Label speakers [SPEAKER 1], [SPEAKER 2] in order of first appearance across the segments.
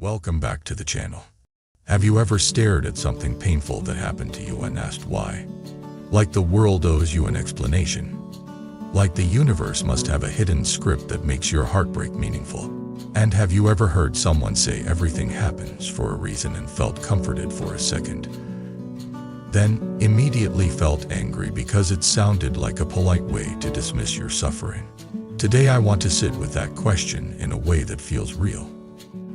[SPEAKER 1] Welcome back to the channel. Have you ever stared at something painful that happened to you and asked why? Like the world owes you an explanation. Like the universe must have a hidden script that makes your heartbreak meaningful. And have you ever heard someone say everything happens for a reason and felt comforted for a second, then immediately felt angry because it sounded like a polite way to dismiss your suffering? Today I want to sit with that question in a way that feels real.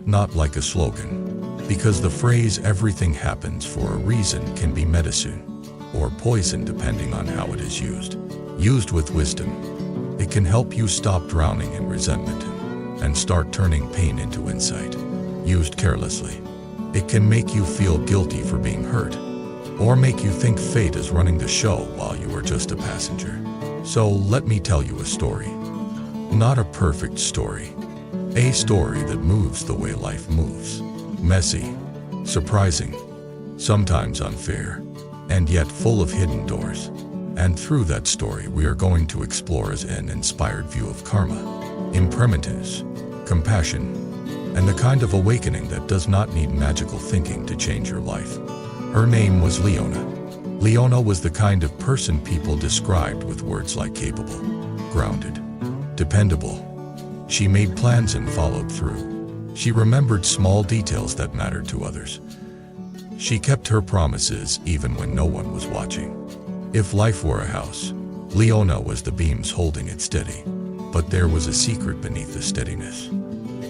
[SPEAKER 1] Not like a slogan, because the phrase everything happens for a reason can be medicine or poison depending on how it is used. Used with wisdom, it can help you stop drowning in resentment and start turning pain into insight. Used carelessly, it can make you feel guilty for being hurt, or make you think fate is running the show while you are just a passenger. So let me tell you a story. Not a perfect story. A story that moves the way life moves. Messy, surprising, sometimes unfair, and yet full of hidden doors. And through that story we are going to explore as an inspired view of karma, impermanence, compassion, and the kind of awakening that does not need magical thinking to change your life. Her name was Leona. Leona was the kind of person people described with words like capable, grounded, dependable. She made plans and followed through. She remembered small details that mattered to others. She kept her promises even when no one was watching. If life were a house, Leona was the beams holding it steady. But there was a secret beneath the steadiness.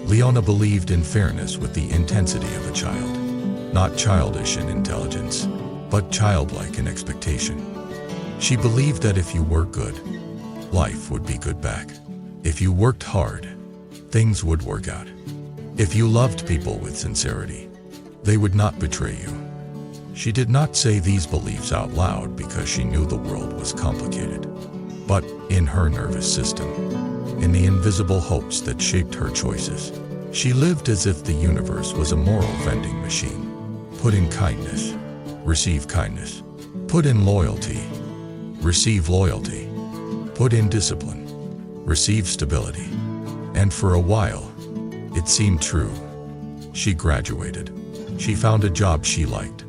[SPEAKER 1] Leona believed in fairness with the intensity of a child. Not childish in intelligence, but childlike in expectation. She believed that if you worked good, life would be good back. If you worked hard, things would work out. If you loved people with sincerity, they would not betray you. She did not say these beliefs out loud because she knew the world was complicated, but in her nervous system, in the invisible hopes that shaped her choices. She lived as if the universe was a moral vending machine. Put in kindness, receive kindness. Put in loyalty, receive loyalty. Put in discipline, receive stability. And for a while, it seemed true. She graduated. She found a job she liked.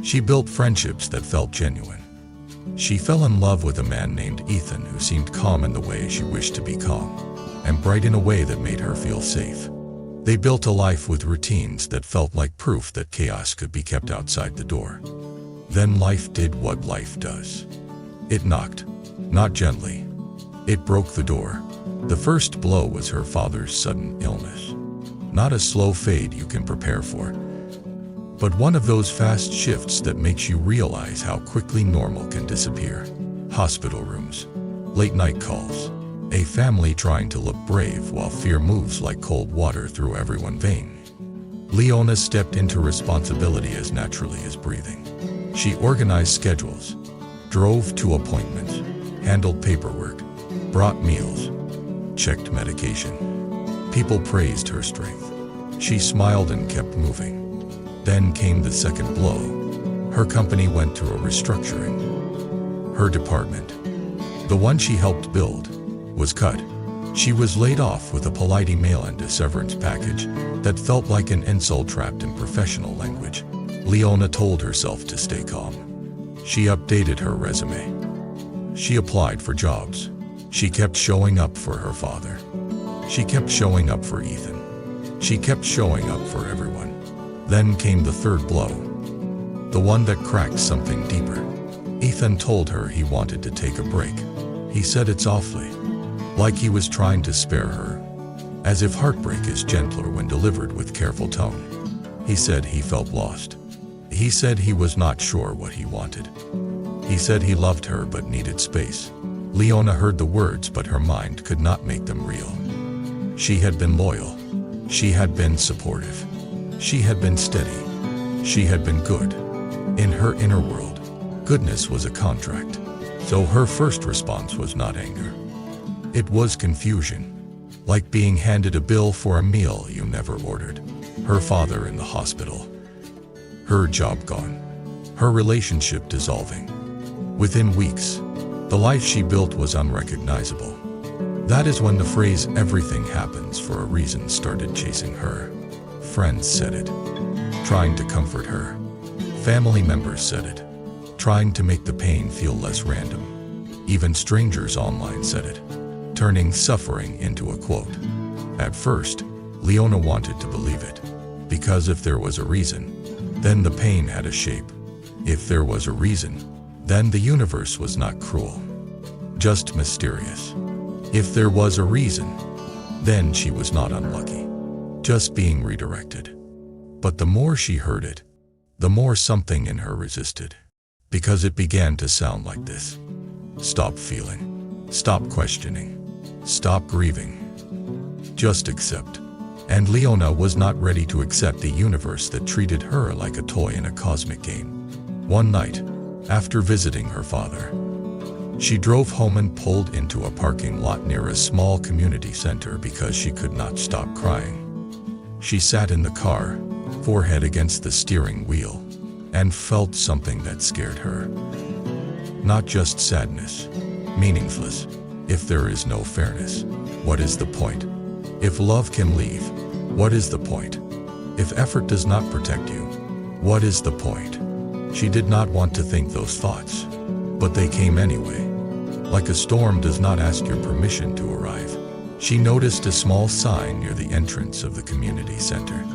[SPEAKER 1] She built friendships that felt genuine. She fell in love with a man named Ethan who seemed calm in the way she wished to be calm, and bright in a way that made her feel safe. They built a life with routines that felt like proof that chaos could be kept outside the door. Then life did what life does. It knocked, not gently. It broke the door. The first blow was her father's sudden illness. Not a slow fade you can prepare for, but one of those fast shifts that makes you realize how quickly normal can disappear. Hospital rooms, late night calls, a family trying to look brave while fear moves like cold water through everyone's veins. Leona stepped into responsibility as naturally as breathing. She organized schedules, drove to appointments, handled paperwork, brought meals, checked medication. People praised her strength. She smiled and kept moving. Then came the second blow. Her company went through a restructuring. Her department, the one she helped build, was cut. She was laid off with a polite email and a severance package that felt like an insult wrapped in professional language. Leona told herself to stay calm. She updated her resume. She applied for jobs. She kept showing up for her father. She kept showing up for Ethan. She kept showing up for everyone. Then came the third blow, the one that cracked something deeper. Ethan told her he wanted to take a break. He said it softly, like he was trying to spare her, as if heartbreak is gentler when delivered with careful tone. He said he felt lost. He said he was not sure what he wanted. He said he loved her but needed space. Leona heard the words, but her mind could not make them real. She had been loyal. She had been supportive. She had been steady. She had been good. In her inner world, goodness was a contract. So her first response was not anger. It was confusion, like being handed a bill for a meal you never ordered. Her father in the hospital. Her job gone. Her relationship dissolving. Within weeks, the life she built was unrecognizable. That is when the phrase "everything happens for a reason" started chasing her. Friends said it, trying to comfort her. Family members said it, trying to make the pain feel less random. Even strangers online said it, turning suffering into a quote. At first, Leona wanted to believe it, because if there was a reason, then the pain had a shape. If there was a reason, then the universe was not cruel, just mysterious. If there was a reason, then she was not unlucky, just being redirected. But the more she heard it, the more something in her resisted, because it began to sound like this. Stop feeling, stop questioning, stop grieving, just accept. And Leona was not ready to accept a universe that treated her like a toy in a cosmic game. One night, after visiting her father, she drove home and pulled into a parking lot near a small community center because she could not stop crying. She sat in the car, forehead against the steering wheel, and felt something that scared her. Not just sadness, meaningless. If there is no fairness, what is the point? If love can leave, what is the point? If effort does not protect you, what is the point? She did not want to think those thoughts, but they came anyway. Like a storm does not ask your permission to arrive. She noticed a small sign near the entrance of the community center.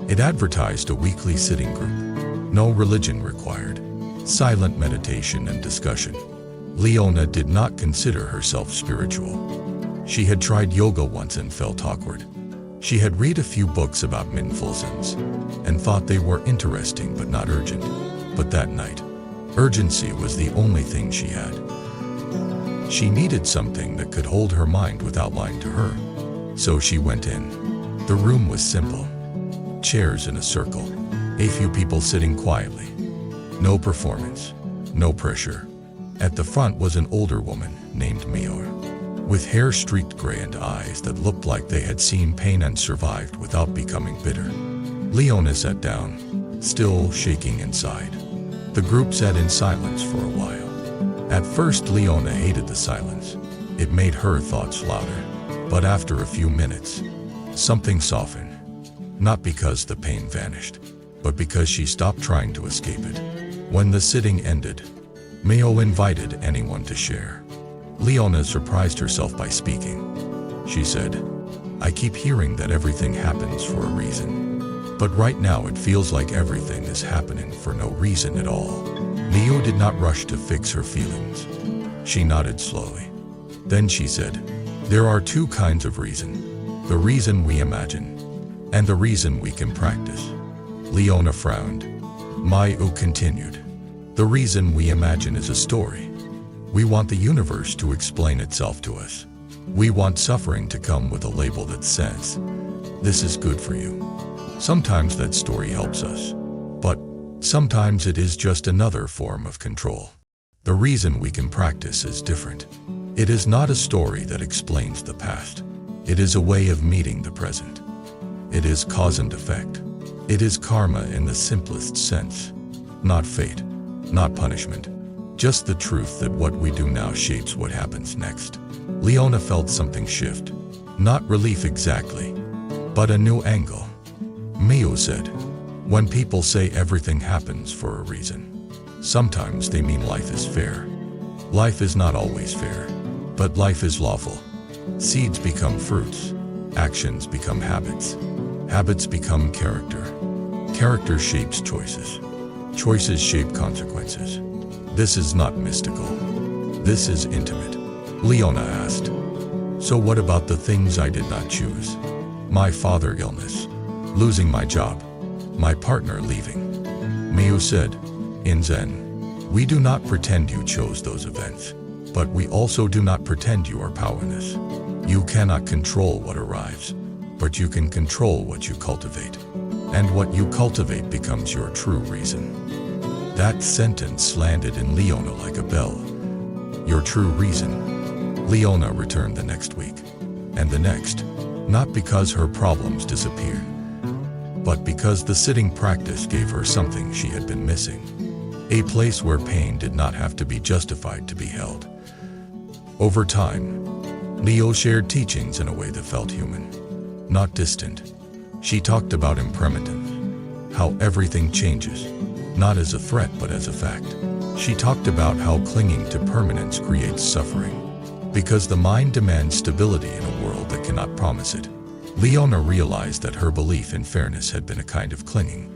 [SPEAKER 1] It advertised a weekly sitting group. No religion required. Silent meditation and discussion. Leona did not consider herself spiritual. She had tried yoga once and felt awkward. She had read a few books about mindfulness and thought they were interesting but not urgent. But that night, urgency was the only thing she had. She needed something that could hold her mind without lying to her. So she went in. The room was simple. Chairs in a circle. A few people sitting quietly. No performance. No pressure. At the front was an older woman named Mio, with hair streaked gray and eyes that looked like they had seen pain and survived without becoming bitter. Leona sat down, still shaking inside. The group sat in silence for a while. At first, Leona hated the silence. It made her thoughts louder. But after a few minutes, something softened. Not because the pain vanished, but because she stopped trying to escape it. When the sitting ended, Mio invited anyone to share. Leona surprised herself by speaking. She said, "I keep hearing that everything happens for a reason. But right now it feels like everything is happening for no reason at all." Mio did not rush to fix her feelings. She nodded slowly. Then she said, "There are two kinds of reason. The reason we imagine, and the reason we can practice." Leona frowned. Mio continued, "The reason we imagine is a story. We want the universe to explain itself to us. We want suffering to come with a label that says, 'This is good for you.' Sometimes that story helps us, but sometimes it is just another form of control. The reason we can practice is different. It is not a story that explains the past. It is a way of meeting the present. It is cause and effect. It is karma in the simplest sense. Not fate, not punishment. Just the truth that what we do now shapes what happens next." Leona felt something shift. Not relief exactly, but a new angle. Mio said, "When people say everything happens for a reason, sometimes they mean life is fair. Life is not always fair, but life is lawful. Seeds become fruits. Actions become habits. Habits become character. Character shapes choices. Choices shape consequences. This is not mystical. This is intimate." Leona asked, "So what about the things I did not choose? My father illness, losing my job, my partner leaving." Mio said, "In Zen, we do not pretend you chose those events, but we also do not pretend you are powerless. You cannot control what arrives, but you can control what you cultivate. And what you cultivate becomes your true reason." That sentence landed in Leona like a bell. Your true reason. Leona returned the next week, and the next, not because her problems disappeared, but because the sitting practice gave her something she had been missing. A place where pain did not have to be justified to be held. Over time, Leo shared teachings in a way that felt human, not distant. She talked about impermanence, how everything changes, not as a threat but as a fact. She talked about how clinging to permanence creates suffering, because the mind demands stability in a world that cannot promise it. Leona realized that her belief in fairness had been a kind of clinging,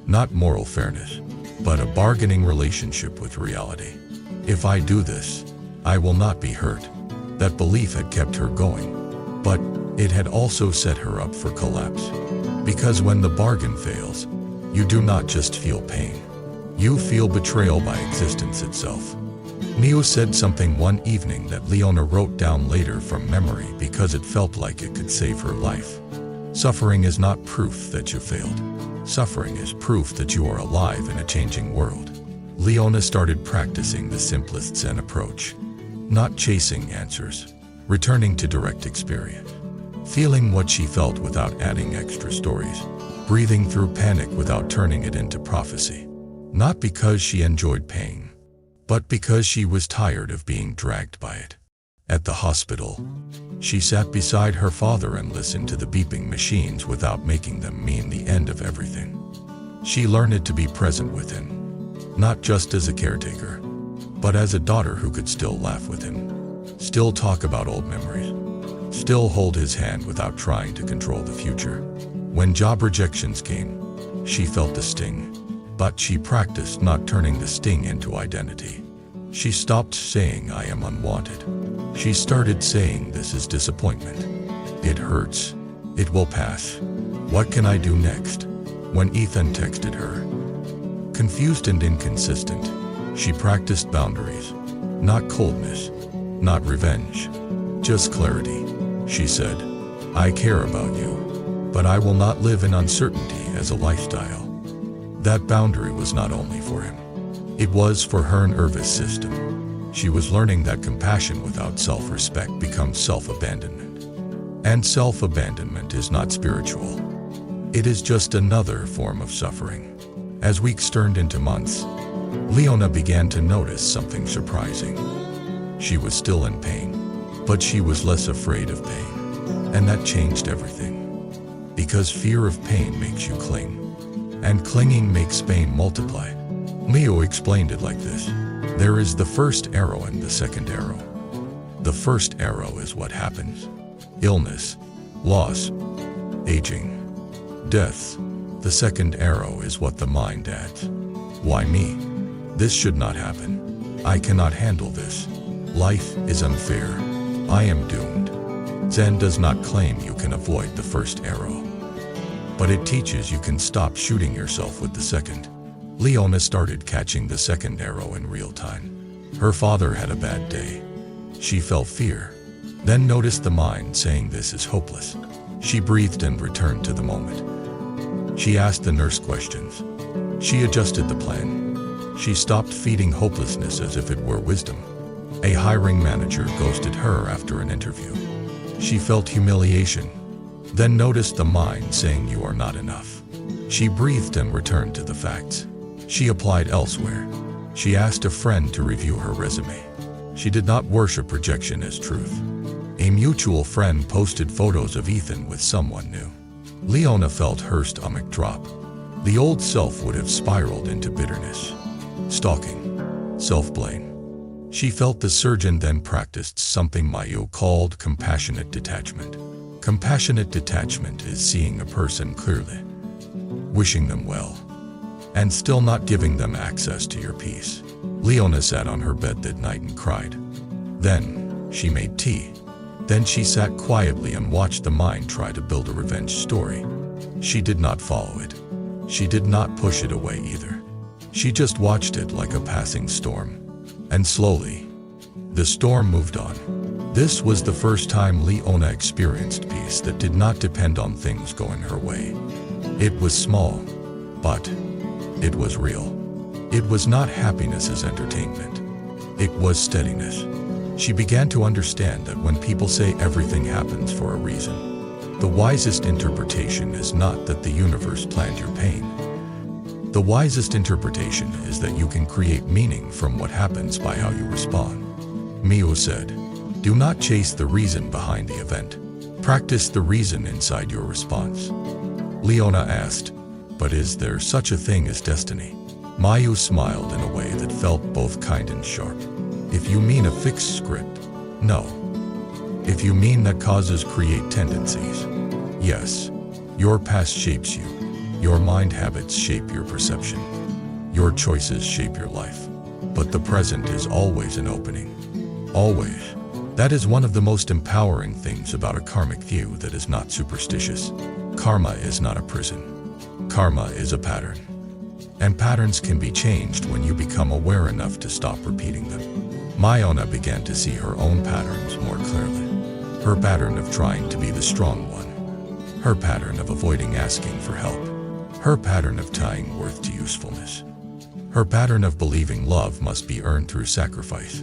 [SPEAKER 1] not moral fairness, but a bargaining relationship with reality. If I do this, I will not be hurt. That belief had kept her going, but it had also set her up for collapse. Because when the bargain fails, you do not just feel pain. You feel betrayal by existence itself. Mio said something one evening that Leona wrote down later from memory because it felt like it could save her life. Suffering is not proof that you failed. Suffering is proof that you are alive in a changing world. Leona started practicing the simplest Zen approach, not chasing answers, returning to direct experience, feeling what she felt without adding extra stories, breathing through panic without turning it into prophecy. Not because she enjoyed pain, but because she was tired of being dragged by it. At the hospital, she sat beside her father and listened to the beeping machines without making them mean the end of everything. She learned to be present with him, not just as a caretaker, but as a daughter who could still laugh with him, still talk about old memories, still hold his hand without trying to control the future. When job rejections came, she felt the sting, but she practiced not turning the sting into identity. She stopped saying, "I am unwanted." She started saying, "This is disappointment. It hurts. It will pass. What can I do next?" When Ethan texted her, confused and inconsistent, she practiced boundaries. Not coldness, not revenge, just clarity. She said, "I care about you, but I will not live in uncertainty as a lifestyle." That boundary was not only for him. It was for her nervous system. She was learning that compassion without self-respect becomes self-abandonment. And self-abandonment is not spiritual. It is just another form of suffering. As weeks turned into months, Leona began to notice something surprising. She was still in pain, but she was less afraid of pain. And that changed everything. Because fear of pain makes you cling, and clinging makes pain multiply. Leo explained it like this. There is the first arrow and the second arrow. The first arrow is what happens. Illness, loss, aging, death. The second arrow is what the mind adds. Why me? This should not happen. I cannot handle this. Life is unfair. I am doomed. Zen does not claim you can avoid the first arrow, but it teaches you can stop shooting yourself with the second. Leona started catching the second arrow in real time. Her father had a bad day. She felt fear, then noticed the mind saying this is hopeless. She breathed and returned to the moment. She asked the nurse questions. She adjusted the plan. She stopped feeding hopelessness as if it were wisdom. A hiring manager ghosted her after an interview. She felt humiliation, then noticed the mind saying you are not enough. She breathed and returned to the facts. She applied elsewhere. She asked a friend to review her resume. She did not worship rejection as truth. A mutual friend posted photos of Ethan with someone new. Leona felt her stomach drop. The old self would have spiraled into bitterness, stalking, self-blame. She felt the surgeon then practiced something Mayo called compassionate detachment. Compassionate detachment is seeing a person clearly, wishing them well, and still not giving them access to your peace. Leona sat on her bed that night and cried. Then she made tea. Then she sat quietly and watched the mind try to build a revenge story. She did not follow it. She did not push it away either. She just watched it like a passing storm. And slowly, the storm moved on. This was the first time Leona experienced peace that did not depend on things going her way. It was small, but it was real. It was not happiness as entertainment. It was steadiness. She began to understand that when people say everything happens for a reason, the wisest interpretation is not that the universe planned your pain. The wisest interpretation is that you can create meaning from what happens by how you respond. Mio said, "Do not chase the reason behind the event. Practice the reason inside your response." Leona asked, "But is there such a thing as destiny?" Mayu smiled in a way that felt both kind and sharp. "If you mean a fixed script, no. If you mean that causes create tendencies, yes. Your past shapes you. Your mind habits shape your perception. Your choices shape your life. But the present is always an opening. Always. That is one of the most empowering things about a karmic view that is not superstitious. Karma is not a prison. Karma is a pattern. And patterns can be changed when you become aware enough to stop repeating them." Mayona began to see her own patterns more clearly. Her pattern of trying to be the strong one. Her pattern of avoiding asking for help. Her pattern of tying worth to usefulness. Her pattern of believing love must be earned through sacrifice.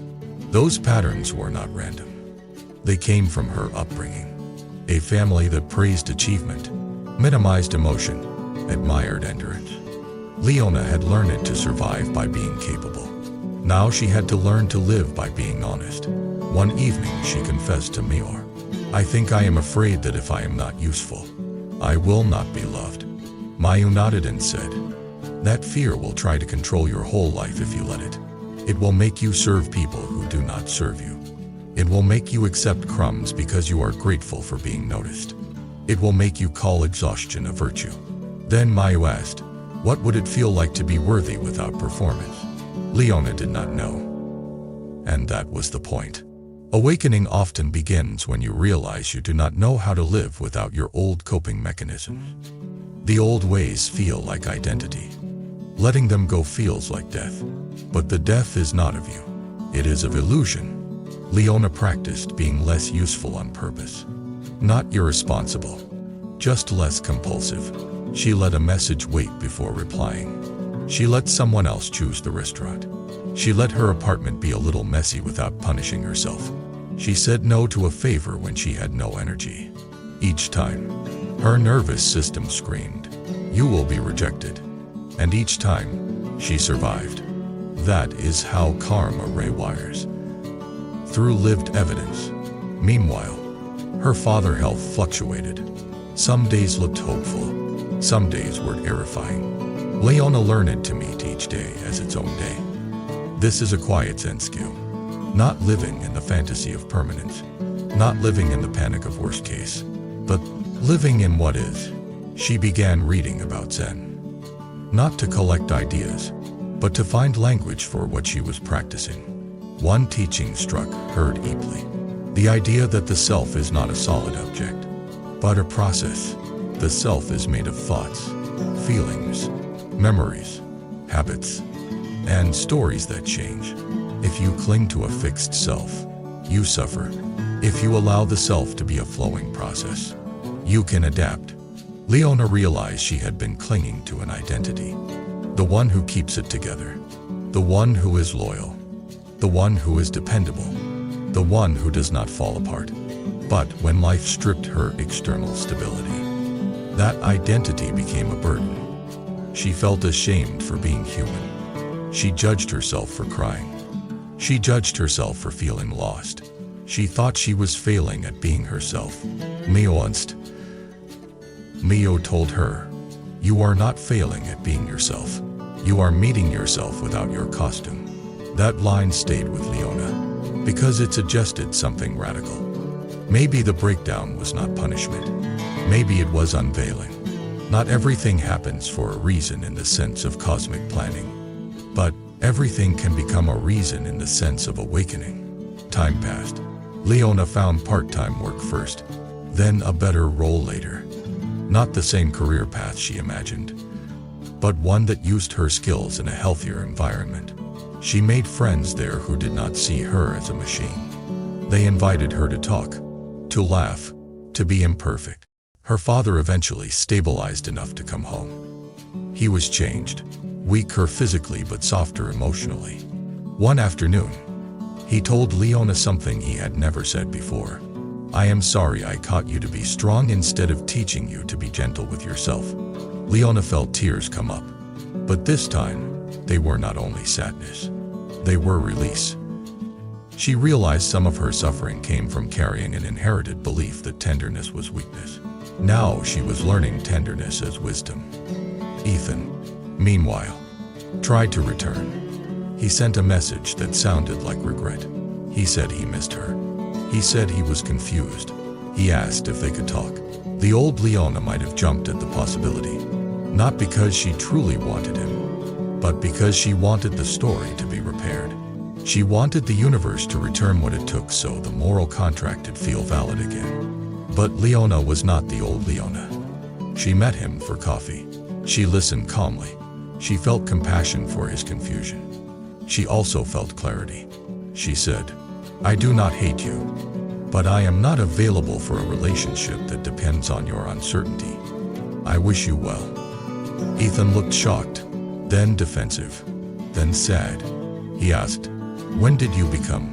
[SPEAKER 1] Those patterns were not random. They came from her upbringing. A family that praised achievement, minimized emotion, admired endurance. Leona had learned to survive by being capable. Now she had to learn to live by being honest. One evening she confessed to Mior, "I think I am afraid that if I am not useful, I will not be loved." Mayu nodded and said, "That fear will try to control your whole life if you let it. It will make you serve people who do not serve you. It will make you accept crumbs because you are grateful for being noticed. It will make you call exhaustion a virtue." Then Mayu asked, "What would it feel like to be worthy without performance?" Leona did not know. And that was the point. Awakening often begins when you realize you do not know how to live without your old coping mechanisms. The old ways feel like identity. Letting them go feels like death. But the death is not of you. It is of illusion. Leona practiced being less useful on purpose. Not irresponsible. Just less compulsive. She let a message wait before replying. She let someone else choose the restaurant. She let her apartment be a little messy without punishing herself. She said no to a favor when she had no energy. Each time, her nervous system screamed, "You will be rejected." And each time, she survived. That is how karma rewires. Through lived evidence. Meanwhile, her father's health fluctuated. Some days looked hopeful. Some days were terrifying. Leona learned to meet each day as its own day. This is a quiet Zen skill. Not living in the fantasy of permanence. Not living in the panic of worst case. But living in what is. She began reading about Zen. Not to collect ideas, but to find language for what she was practicing. One teaching struck her deeply. The idea that the self is not a solid object, but a process. The self is made of thoughts, feelings, memories, habits, and stories that change. If you cling to a fixed self, you suffer. If you allow the self to be a flowing process, you can adapt. Leona realized she had been clinging to an identity. The one who keeps it together. The one who is loyal. The one who is dependable. The one who does not fall apart. But when life stripped her external stability, that identity became a burden. She felt ashamed for being human. She judged herself for crying. She judged herself for feeling lost. She thought she was failing at being herself. Mio told her, "You are not failing at being yourself. You are meeting yourself without your costume." That line stayed with Leona, because it suggested something radical. Maybe the breakdown was not punishment. Maybe it was unveiling. Not everything happens for a reason in the sense of cosmic planning. But everything can become a reason in the sense of awakening. Time passed. Leona found part-time work first, then a better role later. Not the same career path she imagined, but one that used her skills in a healthier environment. She made friends there who did not see her as a machine. They invited her to talk, to laugh, to be imperfect. Her father eventually stabilized enough to come home. He was changed, weaker physically but softer emotionally. One afternoon, he told Leona something he had never said before. "I am sorry I taught you to be strong instead of teaching you to be gentle with yourself." Leona felt tears come up. But this time, they were not only sadness. They were release. She realized some of her suffering came from carrying an inherited belief that tenderness was weakness. Now she was learning tenderness as wisdom. Ethan, meanwhile, tried to return. He sent a message that sounded like regret. He said he missed her. He said he was confused. He asked if they could talk. The old Leona might have jumped at the possibility, not because she truly wanted him, but because she wanted the story to be repaired. She wanted the universe to return what it took so the moral contract would feel valid again. But Leona was not the old Leona. She met him for coffee. She listened calmly. She felt compassion for his confusion. She also felt clarity. She said, "I do not hate you, but I am not available for a relationship that depends on your uncertainty. I wish you well." Ethan looked shocked, then defensive, then sad. He asked, "When did you become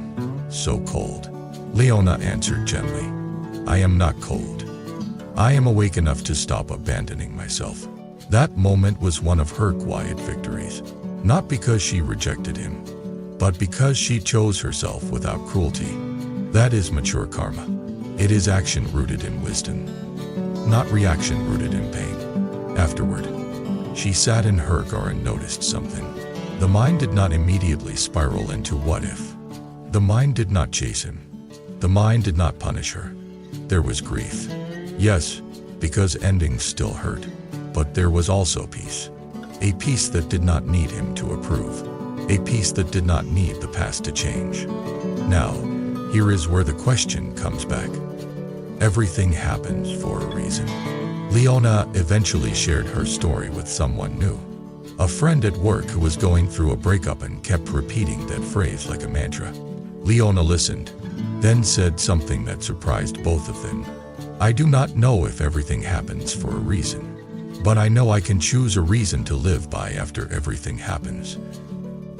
[SPEAKER 1] so cold?" Leona answered gently, "I am not cold. I am awake enough to stop abandoning myself." That moment was one of her quiet victories, not because she rejected him, but because she chose herself without cruelty. That is mature karma. It is action rooted in wisdom, not reaction rooted in pain. Afterward, she sat in her car and noticed something. The mind did not immediately spiral into what if. The mind did not chase him. The mind did not punish her. There was grief. Yes, because endings still hurt. But there was also peace. A peace that did not need him to approve. A peace that did not need the past to change. Now, here is where the question comes back. Everything happens for a reason. Leona eventually shared her story with someone new. A friend at work who was going through a breakup and kept repeating that phrase like a mantra. Leona listened, then said something that surprised both of them. "I do not know if everything happens for a reason, but I know I can choose a reason to live by after everything happens."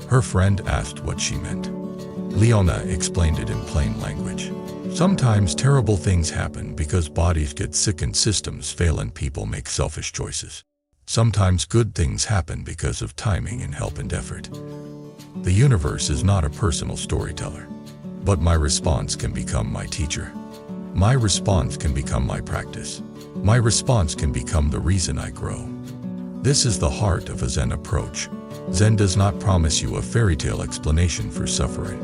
[SPEAKER 1] Her friend asked what she meant. Leona explained it in plain language. Sometimes terrible things happen because bodies get sick and systems fail and people make selfish choices. Sometimes good things happen because of timing and help and effort. The universe is not a personal storyteller, but my response can become my teacher. My response can become my practice. My response can become the reason I grow. This is the heart of a Zen approach. Zen does not promise you a fairy tale explanation for suffering.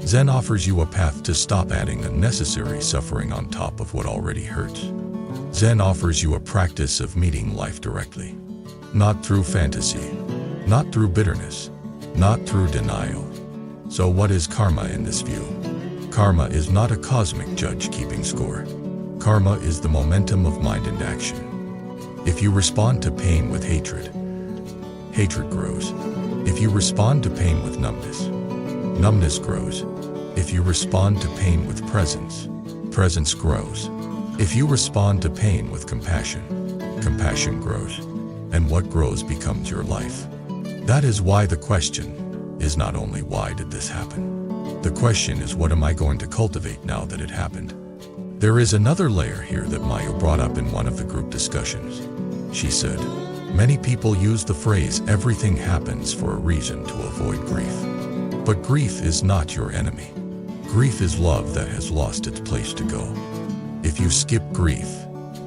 [SPEAKER 1] Zen offers you a path to stop adding unnecessary suffering on top of what already hurts. Zen offers you a practice of meeting life directly. Not through fantasy, not through bitterness, not through denial. So what is karma in this view? Karma is not a cosmic judge keeping score. Karma is the momentum of mind and action. If you respond to pain with hatred, hatred grows. If you respond to pain with numbness, numbness grows. If you respond to pain with presence, presence grows. If you respond to pain with compassion, compassion grows. And what grows becomes your life. That is why the question is not only why did this happen? The question is what am I going to cultivate now that it happened? There is another layer here that Maya brought up in one of the group discussions. She said, many people use the phrase everything happens for a reason to avoid grief. But grief is not your enemy. Grief is love that has lost its place to go. If you skip grief,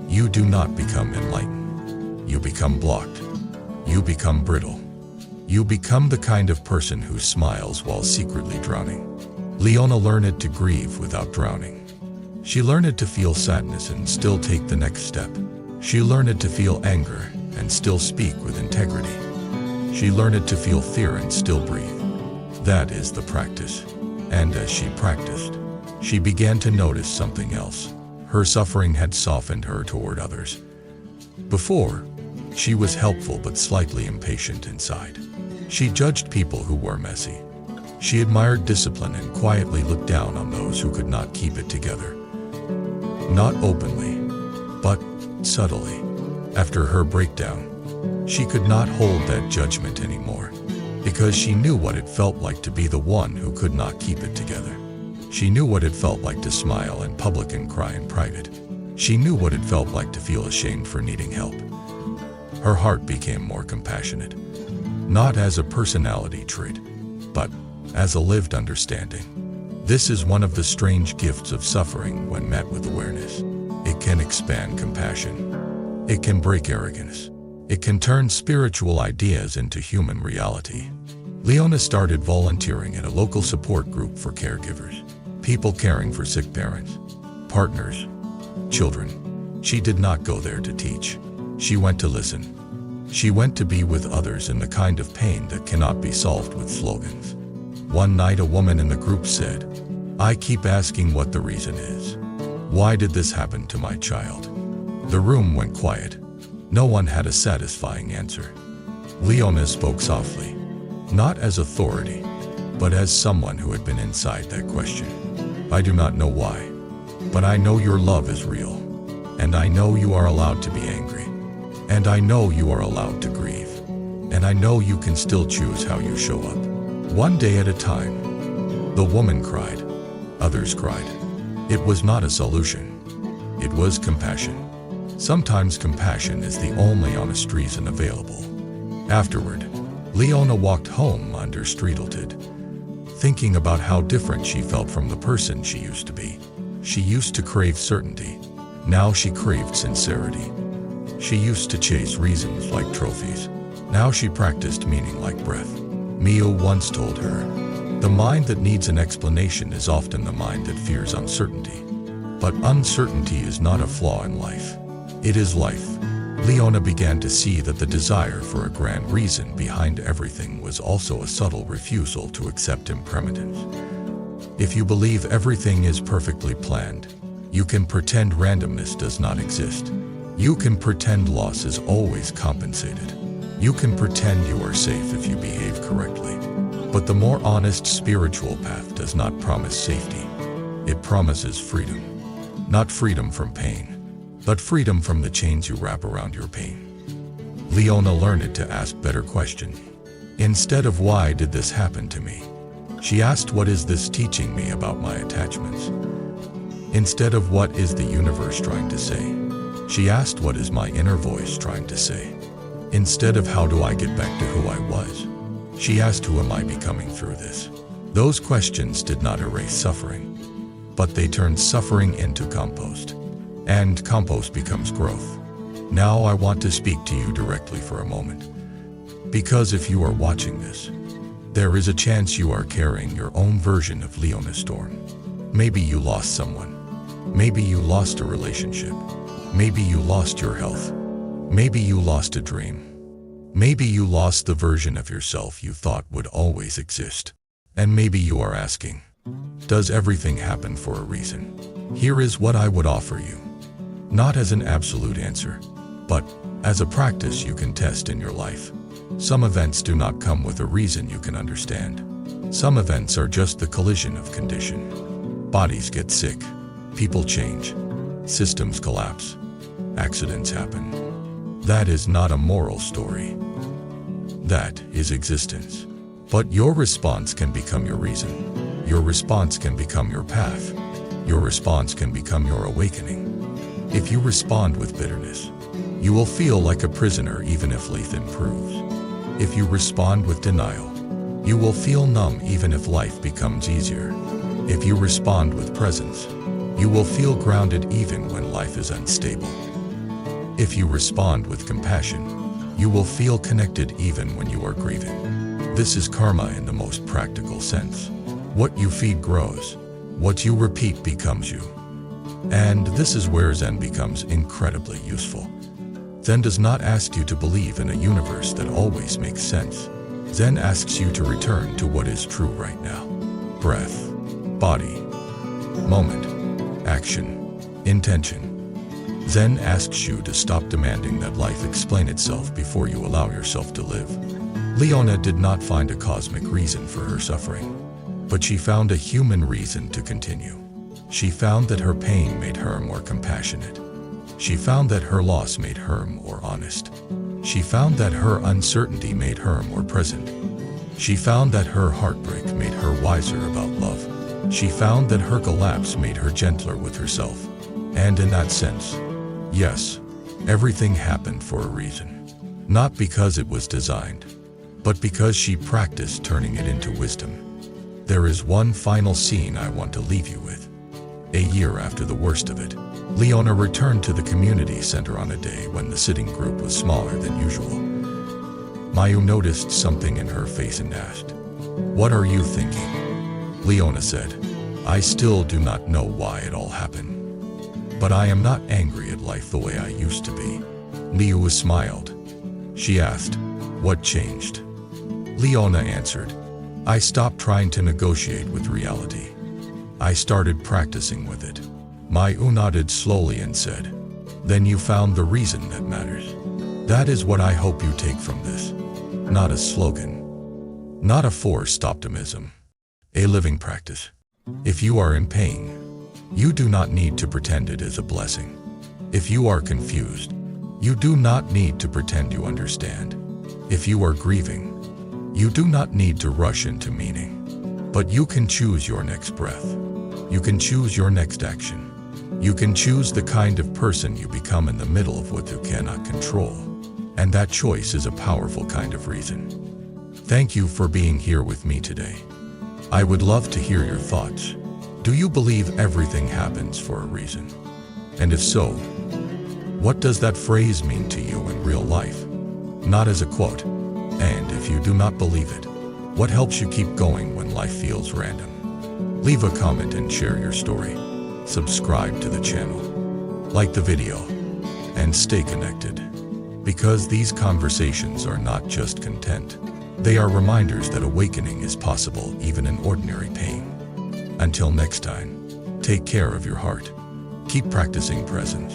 [SPEAKER 1] you do not become enlightened. You become blocked. You become brittle. You become the kind of person who smiles while secretly drowning. Leona learned to grieve without drowning. She learned to feel sadness and still take the next step. She learned to feel anger and still speak with integrity. She learned to feel fear and still breathe. That is the practice. And as she practiced, she began to notice something else. Her suffering had softened her toward others. Before, she was helpful but slightly impatient inside. She judged people who were messy. She admired discipline and quietly looked down on those who could not keep it together. Not openly, but subtly. After her breakdown, she could not hold that judgment anymore, because she knew what it felt like to be the one who could not keep it together. She knew what it felt like to smile in public and cry in private. She knew what it felt like to feel ashamed for needing help. Her heart became more compassionate, not as a personality trait, but as a lived understanding. This is one of the strange gifts of suffering when met with awareness. It can expand compassion. It can break arrogance. It can turn spiritual ideas into human reality. Leona started volunteering at a local support group for caregivers, people caring for sick parents, partners, children. She did not go there to teach. She went to listen. She went to be with others in the kind of pain that cannot be solved with slogans. One night a woman in the group said, "I keep asking what the reason is. Why did this happen to my child?" The room went quiet. No one had a satisfying answer. Leona spoke softly, not as authority, but as someone who had been inside that question. "I do not know why, but I know your love is real, and I know you are allowed to be angry, and I know you are allowed to grieve, and I know you can still choose how you show up. One day at a time." The woman cried. Others cried. It was not a solution. It was compassion. Sometimes compassion is the only honest reason available. Afterward, Leona walked home understreeted, thinking about how different she felt from the person she used to be. She used to crave certainty. Now she craved sincerity. She used to chase reasons like trophies. Now she practiced meaning like breath. Mio once told her, "The mind that needs an explanation is often the mind that fears uncertainty." But uncertainty is not a flaw in life. It is life. Leona began to see that the desire for a grand reason behind everything was also a subtle refusal to accept impermanence. If you believe everything is perfectly planned, you can pretend randomness does not exist. You can pretend loss is always compensated. You can pretend you are safe if you behave correctly. But the more honest spiritual path does not promise safety. It promises freedom. Not freedom from pain, but freedom from the chains you wrap around your pain. Leona learned to ask better questions. Instead of "Why did this happen to me?" she asked, "What is this teaching me about my attachments?" Instead of "What is the universe trying to say?" she asked, "What is my inner voice trying to say?" Instead of "How do I get back to who I was?" she asked, "Who am I becoming through this?" Those questions did not erase suffering, but they turned suffering into compost. And compost becomes growth. Now I want to speak to you directly for a moment. Because if you are watching this, there is a chance you are carrying your own version of Leona's storm. Maybe you lost someone. Maybe you lost a relationship. Maybe you lost your health. Maybe you lost a dream. Maybe you lost the version of yourself you thought would always exist. And maybe you are asking, does everything happen for a reason? Here is what I would offer you. Not as an absolute answer, but as a practice you can test in your life. Some events do not come with a reason you can understand. Some events are just the collision of condition. Bodies get sick. People change. Systems collapse. Accidents happen. That is not a moral story. That is existence. But your response can become your reason. Your response can become your path. Your response can become your awakening. If you respond with bitterness, you will feel like a prisoner even if life improves. If you respond with denial, you will feel numb even if life becomes easier. If you respond with presence, you will feel grounded even when life is unstable. If you respond with compassion, you will feel connected even when you are grieving. This is karma in the most practical sense. What you feed grows. What you repeat becomes you. And this is where Zen becomes incredibly useful. Zen does not ask you to believe in a universe that always makes sense. Zen asks you to return to what is true right now. Breath, body, moment, action, intention. Zen asks you to stop demanding that life explain itself before you allow yourself to live. Leona did not find a cosmic reason for her suffering, but she found a human reason to continue. She found that her pain made her more compassionate. She found that her loss made her more honest. She found that her uncertainty made her more present. She found that her heartbreak made her wiser about love. She found that her collapse made her gentler with herself. And in that sense, yes, everything happened for a reason. Not because it was designed, but because she practiced turning it into wisdom. There is one final scene I want to leave you with. A year after the worst of it, Leona returned to the community center on a day when the sitting group was smaller than usual. Mayu noticed something in her face and asked, "What are you thinking?" Leona said, "I still do not know why it all happened. But I am not angry at life the way I used to be." Mayu smiled. She asked, "What changed?" Leona answered, "I stopped trying to negotiate with reality. I started practicing with it." Mayu nodded slowly and said, "Then you found the reason that matters. That is what I hope you take from this. Not a slogan. Not a forced optimism. A living practice. If you are in pain, you do not need to pretend it is a blessing. If you are confused, you do not need to pretend you understand. If you are grieving, you do not need to rush into meaning. But you can choose your next breath. You can choose your next action. You can choose the kind of person you become in the middle of what you cannot control. And that choice is a powerful kind of reason. Thank you for being here with me today. I would love to hear your thoughts. Do you believe everything happens for a reason? And if so, what does that phrase mean to you in real life? Not as a quote. And if you do not believe it, what helps you keep going when life feels random? Leave a comment and share your story. Subscribe to the channel, like the video, and stay connected. Because these conversations are not just content. They are reminders that awakening is possible even in ordinary pain. Until next time, take care of your heart. Keep practicing presence.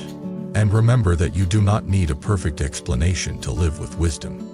[SPEAKER 1] And remember that you do not need a perfect explanation to live with wisdom.